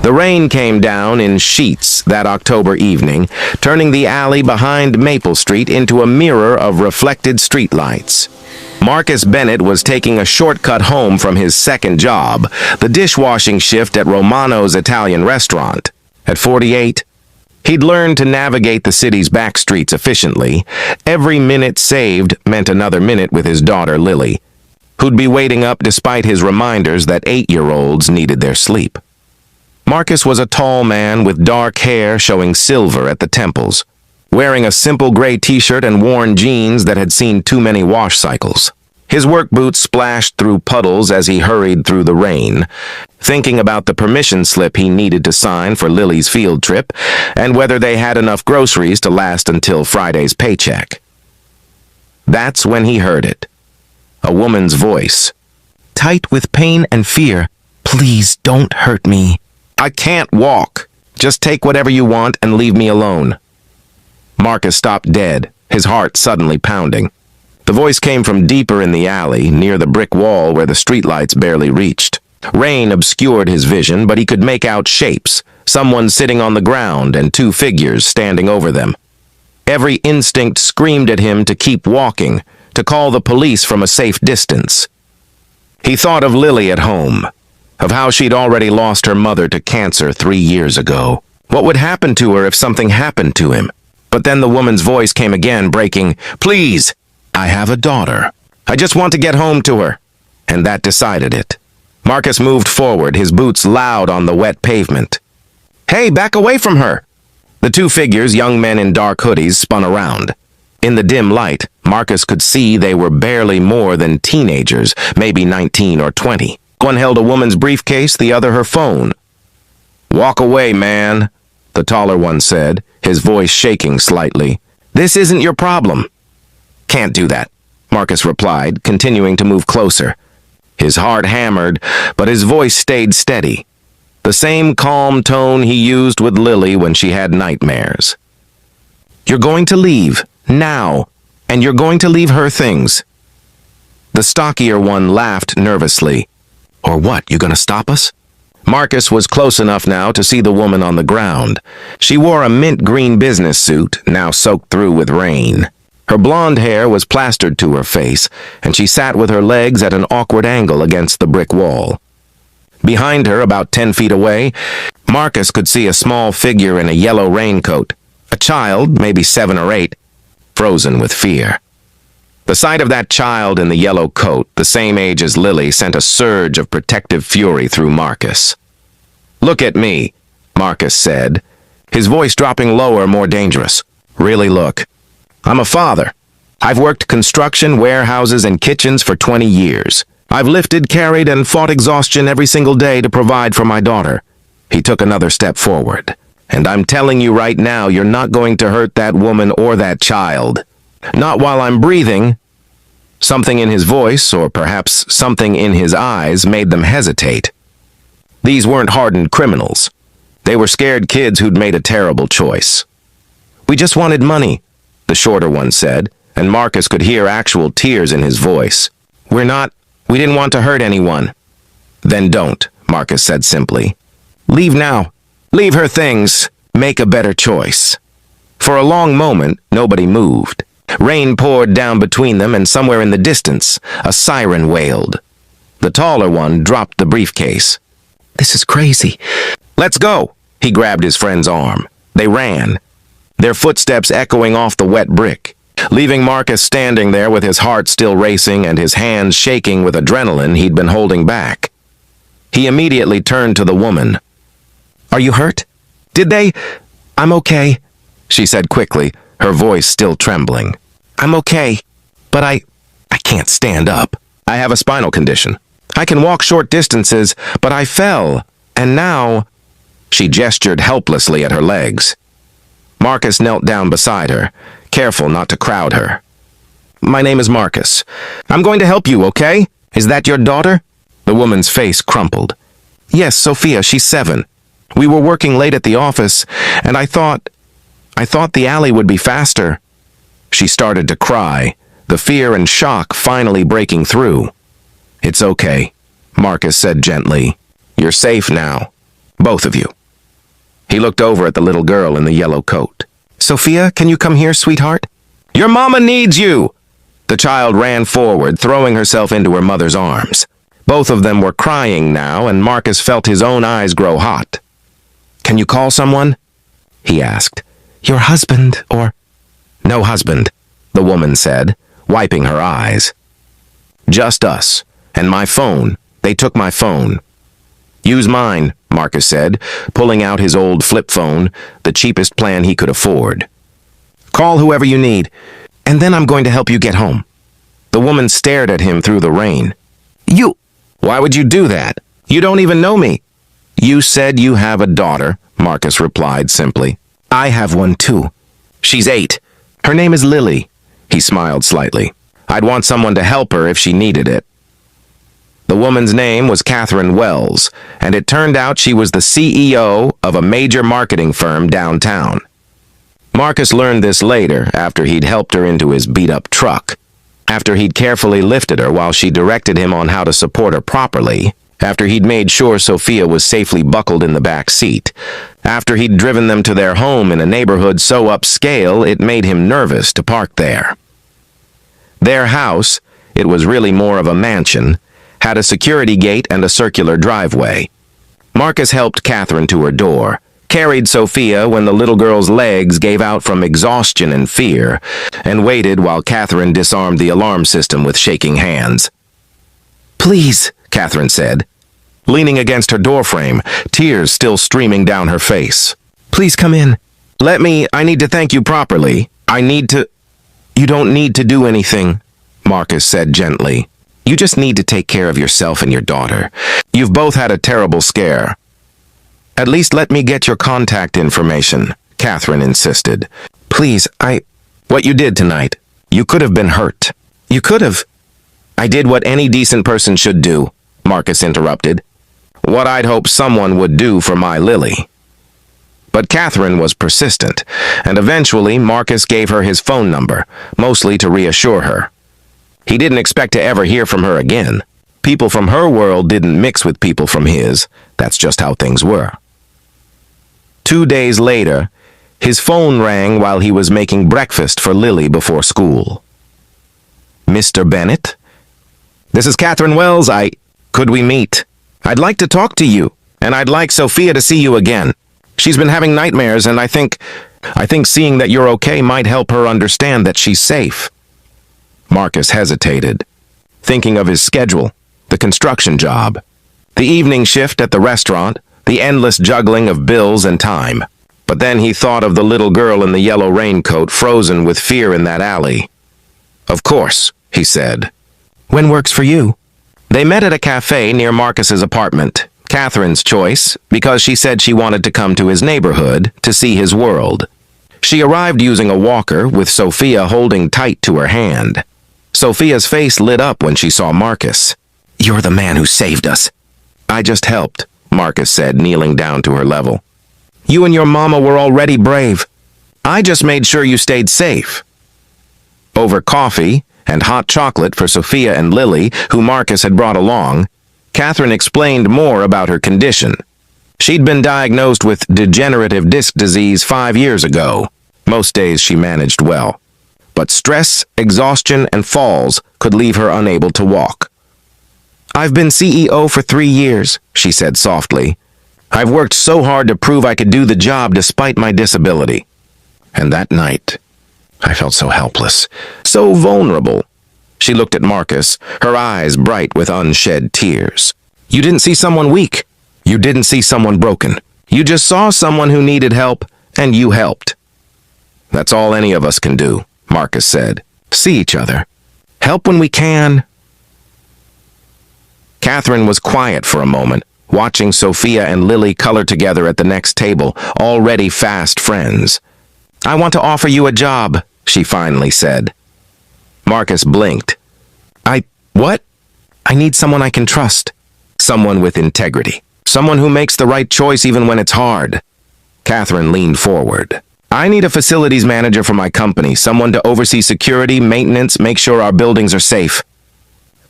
The rain came down in sheets that October evening, turning the alley behind Maple Street into a mirror of reflected streetlights. Marcus Bennett was taking a shortcut home from his second job, the dishwashing shift at Romano's Italian restaurant. At 48, he'd learned to navigate the city's back streets efficiently. Every minute saved meant another minute with his daughter, Lily, who'd be waiting up despite his reminders that 8-year-olds needed their sleep. Marcus was a tall man with dark hair showing silver at the temples, wearing a simple gray t-shirt and worn jeans that had seen too many wash cycles. His work boots splashed through puddles as he hurried through the rain, thinking about the permission slip he needed to sign for Lily's field trip and whether they had enough groceries to last until Friday's paycheck. That's when he heard it. A woman's voice. Tight with pain and fear. Please don't hurt me. I can't walk. Just take whatever you want and leave me alone. Marcus stopped dead, his heart suddenly pounding. The voice came from deeper in the alley, near the brick wall where the streetlights barely reached. Rain obscured his vision, but he could make out shapes, someone sitting on the ground and 2 figures standing over them. Every instinct screamed at him to keep walking, to call the police from a safe distance. He thought of Lily at home, of how she'd already lost her mother to cancer 3 years ago. What would happen to her if something happened to him? But then the woman's voice came again, breaking, Please, I have a daughter. I just want to get home to her. And that decided it. Marcus moved forward, his boots loud on the wet pavement. Hey, back away from her! The 2 figures, young men in dark hoodies, spun around. In the dim light, Marcus could see they were barely more than teenagers, maybe 19 or 20. One held a woman's briefcase, the other her phone. Walk away, man, the taller one said, his voice shaking slightly. This isn't your problem. Can't do that, Marcus replied, continuing to move closer. His heart hammered, but his voice stayed steady. The same calm tone he used with Lily when she had nightmares. You're going to leave, now, and you're going to leave her things. The stockier one laughed nervously. Or what, you gonna stop us? Marcus was close enough now to see the woman on the ground. She wore a mint green business suit, now soaked through with rain. Her blonde hair was plastered to her face, and she sat with her legs at an awkward angle against the brick wall. Behind her, about 10 feet away, Marcus could see a small figure in a yellow raincoat, a child, maybe 7 or 8, frozen with fear. The sight of that child in the yellow coat, the same age as Lily, sent a surge of protective fury through Marcus. Look at me, Marcus said, his voice dropping lower, more dangerous. Really look. I'm a father. I've worked construction, warehouses, and kitchens for 20 years. I've lifted, carried, and fought exhaustion every single day to provide for my daughter. He took another step forward. And I'm telling you right now, you're not going to hurt that woman or that child. Not while I'm breathing. Something in his voice, or perhaps something in his eyes, made them hesitate. These weren't hardened criminals. They were scared kids who'd made a terrible choice. We just wanted money, the shorter one said, and Marcus could hear actual tears in his voice. We didn't want to hurt anyone. Then don't, Marcus said simply. Leave now. Leave her things. Make a better choice. For a long moment, nobody moved. Rain poured down between them, and somewhere in the distance, a siren wailed. The taller one dropped the briefcase. This is crazy. Let's go. He grabbed his friend's arm. They ran, their footsteps echoing off the wet brick, leaving Marcus standing there with his heart still racing and his hands shaking with adrenaline he'd been holding back. He immediately turned to the woman. Are you hurt? Did they? I'm okay, she said quickly, her voice still trembling. I'm okay, but I can't stand up. I have a spinal condition. I can walk short distances, but I fell, and now... She gestured helplessly at her legs. Marcus knelt down beside her, careful not to crowd her. My name is Marcus. I'm going to help you, okay? Is that your daughter? The woman's face crumpled. Yes, Sophia, she's 7. We were working late at the office, and I thought the alley would be faster. She started to cry, the fear and shock finally breaking through. It's okay, Marcus said gently. You're safe now. Both of you." He looked over at the little girl in the yellow coat. "Sophia, can you come here, sweetheart?" "Your mama needs you!" The child ran forward, throwing herself into her mother's arms. Both of them were crying now, and Marcus felt his own eyes grow hot. "Can you call someone?" he asked. "Your husband, or—" "No husband," the woman said, wiping her eyes. "Just us, and my phone. They took my phone." "Use mine," Marcus said, pulling out his old flip phone, the cheapest plan he could afford. "Call whoever you need, and then I'm going to help you get home." The woman stared at him through the rain. "You—" "Why would you do that? You don't even know me." "You said you have a daughter," Marcus replied simply. "I have one too. She's 8. Her name is Lily." He smiled slightly. "I'd want someone to help her if she needed it." The woman's name was Catherine Wells, and it turned out she was the CEO of a major marketing firm downtown. Marcus learned this later, after he'd helped her into his beat-up truck, after he'd carefully lifted her while she directed him on how to support her properly, after he'd made sure Sophia was safely buckled in the back seat, after he'd driven them to their home in a neighborhood so upscale it made him nervous to park there. Their house, it was really more of a mansion, had a security gate and a circular driveway. Marcus helped Catherine to her door, carried Sophia when the little girl's legs gave out from exhaustion and fear, and waited while Catherine disarmed the alarm system with shaking hands. "Please," Catherine said, leaning against her doorframe, tears still streaming down her face. "Please come in." I need to thank you properly. You don't need to do anything," Marcus said gently. "You just need to take care of yourself and your daughter. You've both had a terrible scare." "At least let me get your contact information," Catherine insisted. "Please, What you did tonight. You could have been hurt." "You could have." "I did what any decent person should do," Marcus interrupted. "What I'd hope someone would do for my Lily." But Catherine was persistent, and eventually Marcus gave her his phone number, mostly to reassure her. He didn't expect to ever hear from her again. People from her world didn't mix with people from his. That's just how things were. 2 days later, his phone rang while he was making breakfast for Lily before school. "Mr. Bennett? This is Catherine Wells. Could we meet? I'd like to talk to you, and I'd like Sophia to see you again. She's been having nightmares, and I think seeing that you're okay might help her understand that she's safe." Marcus hesitated, thinking of his schedule, the construction job, the evening shift at the restaurant, the endless juggling of bills and time. But then he thought of the little girl in the yellow raincoat frozen with fear in that alley. "Of course," he said. "When works for you?" They met at a cafe near Marcus's apartment, Catherine's choice, because she said she wanted to come to his neighborhood to see his world. She arrived using a walker, with Sophia holding tight to her hand. Sophia's face lit up when she saw Marcus. "You're the man who saved us." "I just helped," Marcus said, kneeling down to her level. "You and your mama were already brave. I just made sure you stayed safe." Over coffee and hot chocolate for Sophia and Lily, who Marcus had brought along, Catherine explained more about her condition. She'd been diagnosed with degenerative disc disease 5 years ago. Most days she managed well. But stress, exhaustion, and falls could leave her unable to walk. "I've been CEO for 3 years, she said softly. "I've worked so hard to prove I could do the job despite my disability." And that night, I felt so helpless, so vulnerable. She looked at Marcus, her eyes bright with unshed tears. "You didn't see someone weak. You didn't see someone broken. You just saw someone who needed help, and you helped." "That's all any of us can do," Marcus said. "See each other. Help when we can." Catherine was quiet for a moment, watching Sophia and Lily color together at the next table, already fast friends. "I want to offer you a job," she finally said. Marcus blinked. What? "I need someone I can trust. Someone with integrity. Someone who makes the right choice even when it's hard." Catherine leaned forward. "I need a facilities manager for my company, someone to oversee security, maintenance, make sure our buildings are safe.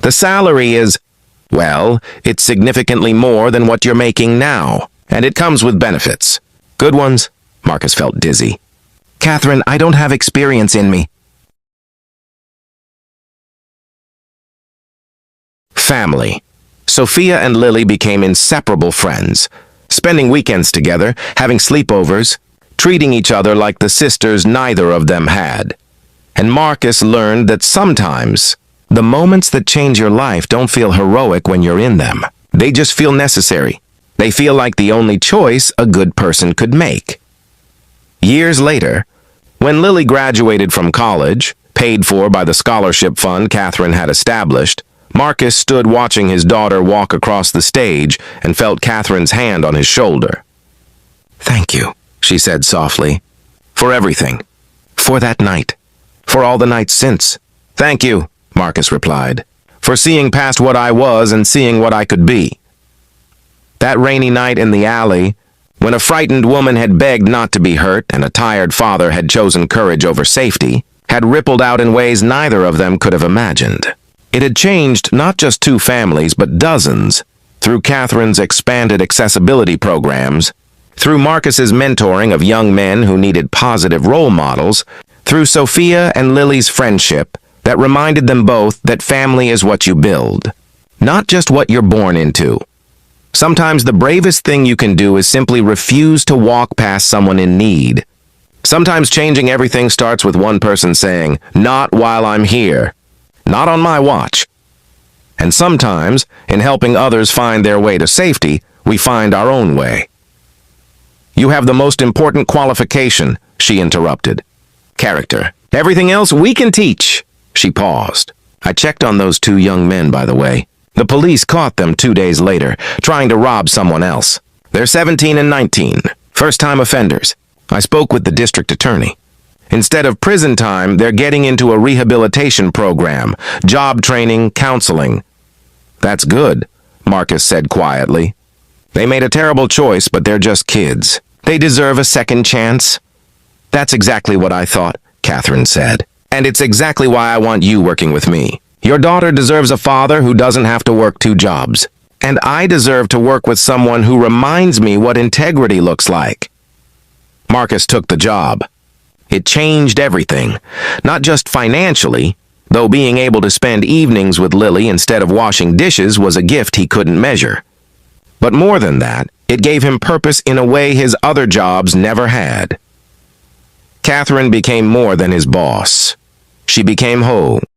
The salary is, well, it's significantly more than what you're making now," and it comes with benefits. Good ones. Marcus felt dizzy. Catherine, I don't have experience in me. Family. Sophia and Lily became inseparable friends, spending weekends together, having sleepovers, treating each other like the sisters neither of them had. And Marcus learned that sometimes the moments that change your life don't feel heroic when you're in them. They just feel necessary. They feel like the only choice a good person could make. Years later, when Lily graduated from college, paid for by the scholarship fund Catherine had established, Marcus stood watching his daughter walk across the stage and felt Catherine's hand on his shoulder. "Thank you," she said softly, "for everything. For that night. For all the nights since." "Thank you," Marcus replied, "for seeing past what I was and seeing what I could be." That rainy night in the alley, when a frightened woman had begged not to be hurt and a tired father had chosen courage over safety, had rippled out in ways neither of them could have imagined. It had changed not just two families, but dozens, through Catherine's expanded accessibility programs, through Marcus's mentoring of young men who needed positive role models, through Sophia and Lily's friendship that reminded them both that family is what you build, not just what you're born into. Sometimes the bravest thing you can do is simply refuse to walk past someone in need. Sometimes changing everything starts with one person saying, "Not while I'm here. Not on my watch." And sometimes, in helping others find their way to safety, we find our own way. "You have the most important qualification," she interrupted. "Character. Everything else we can teach." She paused. "I checked on those two young men, by the way. The police caught them 2 days later, trying to rob someone else. They're 17 and 19, first-time offenders. I spoke with the district attorney. Instead of prison time, they're getting into a rehabilitation program, job training, counseling." "That's good," Marcus said quietly. "They made a terrible choice, but they're just kids. They deserve a second chance." "That's exactly what I thought," Catherine said. "And it's exactly why I want you working with me. Your daughter deserves a father who doesn't have to work 2 jobs. And I deserve to work with someone who reminds me what integrity looks like." Marcus took the job. It changed everything, not just financially, though being able to spend evenings with Lily instead of washing dishes was a gift he couldn't measure. But more than that, it gave him purpose in a way his other jobs never had. Catherine became more than his boss. She became whole.